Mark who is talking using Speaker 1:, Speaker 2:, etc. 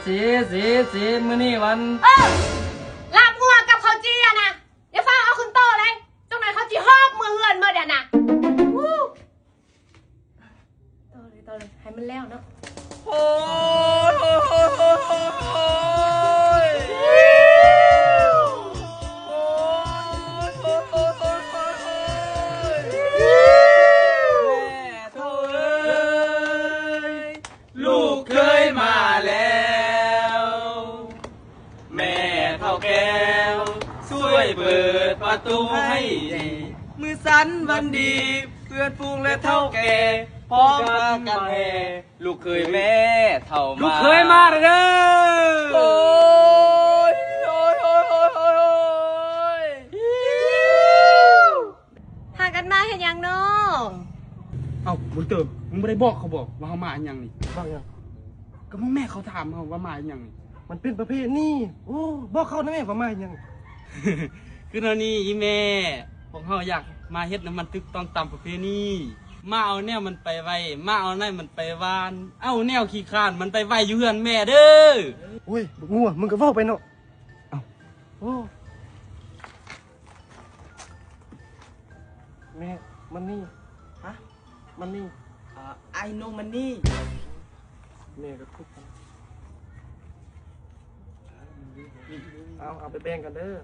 Speaker 1: สีมื้อนี้วัน
Speaker 2: ลาบงัวกับข้าวจีอะนะอย่าฟังเอาขึ้นโตเลยจังไหนเขาจีหอบมือเฮือนมาเดี๋ยวนะโตเลยให้มันแล้วเนาะ
Speaker 1: โอ้ลูกเคยมาแล้วแม่เท่าแก้วช่วยเปิดประตูให้มือสันวันดีเพื่อนฟูงและเท่าแก่พร้อมกันแห่ลูกเคยแม่เท่ามาลูกเคยมาเด้อโอ้ย
Speaker 2: พากันมาเห็นยังเนาะ
Speaker 3: เอ้าบุญเติมมึงไม่ได้บอกเขาบอกว่าเขามาอย่างนี้
Speaker 4: บอกยัง
Speaker 3: ก็มึงแม่เขาถามเขาว่ามาอย่างนี้
Speaker 4: มันเป็นประเภทนี้โอ้บอกเขานะแม่ว่ามายัง
Speaker 3: คือตอนนี้อีแม่พวกเขาอยากมาเฮ็ดน้ำมันตึกต้องตามประเพณีมาเอาแนวมันไปไว้มาเอาแนวมันไปวานเอาแนวขี้ข้านมันไปไว้อยู่เฮือนแม่เด้อ
Speaker 4: โอ้ยบักงัวมึงก็เว้าไปเนาะเอ้าโอ้แม่มันนี่ฮะมันนี่
Speaker 1: I know money
Speaker 4: แม่ก็ทุกข์เอาไปแบ่งกันเด้อ